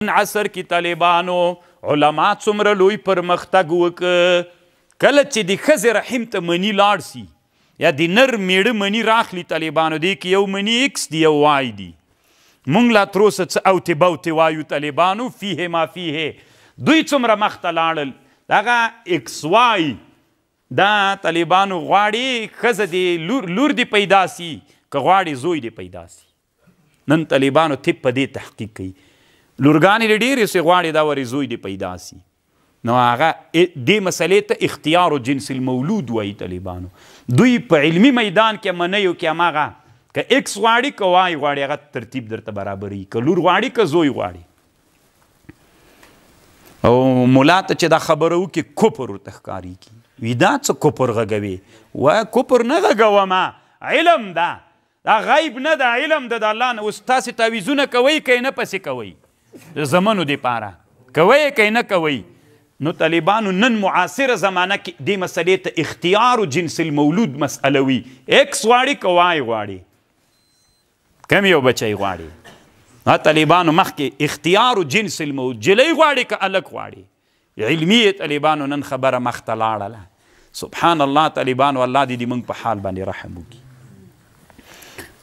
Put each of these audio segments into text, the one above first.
عصر کې طالبانو علما څومره لوی پرمختګ وکړ. کله چې د ښځې رحم ته مني لاړ سي یا د نر میړه مني راخلي طالبانو، دی کې یو مني ایکس دی یو وای دی. مونږ لا تر اوسه څه اوتې بوتې وایو طالبانو، فیه ما فیه. دوی څومره مخته لاړل. دغه ایکس وای دا طالبانو غواړي ښځه د لور دې پیدا سي که غواړي زوی دې پیدا سي. نن طالبانو طب په دې تحقیق کوي، لورګانې دې ډېرې سې غواړي دا ورې زوی دې پیدا سي. نو هغه دې مسلې ته اختیار جنس المولود وایي طالبانو. دوی په علمي میدان کې منیو کې هماغه که ایکس غواړي که وای غواړي هغه ترتیب درته برابري، که لور غواړي که زوی غواړي. او ملا ته چې دا خبره وکړي کفر ورته ښکارېږي، وي دا څه کفر غږوي؟ وایه کفر نه غږومه، علم ده، دا غیب نه ده، علم ده د الله نه. اوس تاسې تعویزونه کوئ که یې نه پسې کوئ د زمنو دپاره، کوئ یې که یې نه کوئ. نو طالبانو نن معاصره زمانه کې دې مسلې ته اختیار جنس المولود مسئله وي. ایکس غواړي که وای غواړي، کم یو بچی غواړي. طالبانو مخکې اختیار جنس المولود، جلی غواړي که الک غواړي. علمي طالبانو نن خبره مخته لاړله. سبحان الله طالبانو، الله دې موږ په حال باندې رحم وکړي.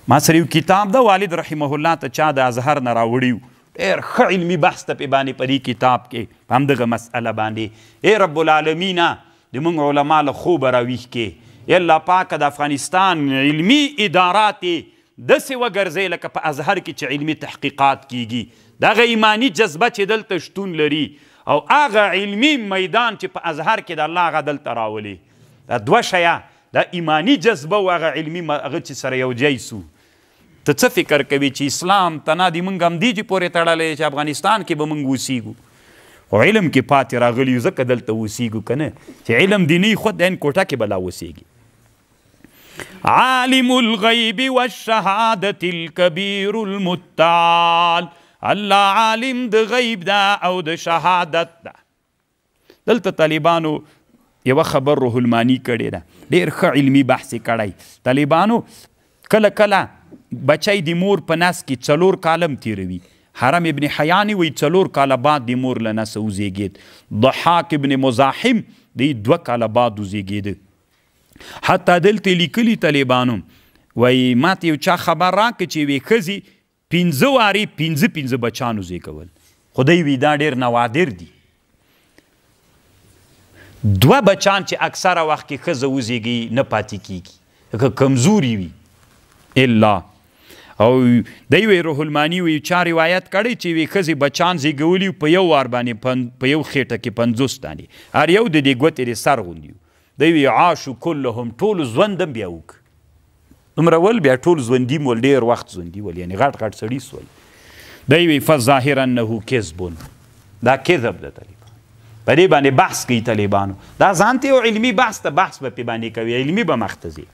ما سره یو کتاب ده والد رحمه الله ته چا د ازهر نه راوړي، ډېر ښه علمي بحث ته پې باندې په دې کتاب کې په همدغه مسئله باندې. ای رب العالمینه د موږ علما له خوبه راویښ کې. ای الله پاکه د افغانستان علمي ادارات داسې وګرځئ لکه په ازهر کې چې علمي تحقیقات کیږي. دغه ایماني جذبه چې دلته شتون لري او هغه علمي میدان چې په ازهر کې د الله هغه دلته راولي، دا دوه شیه، دا ایماني جذبه او هغه علمي هغه چې سره یو ځای سو. ته څه فکر کوي چې اسلام تنا د موږ همدې پورې تړلی چې افغانستان کې به موږ اوسیږو؟ خو علم کې پاتې راغلي یو ځکه دلته اوسیږو که نه، چې علم دې نه وي خود د کوټه کې به لا اوسیږي. عالم الغیب والشهادة الکبیر المتعال. الله عالم د غیب ده او د شهادت ده. دلته طالبانو یوه خبر روح المانی کړې ده، ډېر ښه علمي بحث یې کړی. طالبانو کله کله بچی د مور په نس کې 4 کالم تیروي. حرم ابن حیانی وی 4 کاله بعد د مور له نسه وزیږېد. ضحاک ابن مزاحم دی 2 کاله بعد وزیږېده. حتی دلته لیکلي طالبانو وایي ماته یو چا خبر راکړه چې یوې ښځې 15 وارې 15 بچان وزیږول. خدای وي دا ډېر نوادر دي. 2 بچان چې اکثره وخت کې ښځه وزیږي نه پاتې کیږي که کمزوري وي الا. او دی وی روح المانی وی چا روایت کړی چې وی ښځې بچان زیږولي په یو وار باندې په یو خېټه کې 50 دانې، هر یو د دې ګوتې د سر غوندي. دی وی عاشو کلهم، ټول ژوندم بیا وک دومره ول، بیا ټول ژوندي مول، ډېر وخت ژوندي ول، یعنې غټ غټ سړي سول. دی وی فظاهر انه کذب، دا کذب ده. طالبان په دې باندې بحث کوي. طالبانو دا ځان ته یو علمي بحث ته بحث به پې باندې کوي، علمي به مخته ځي.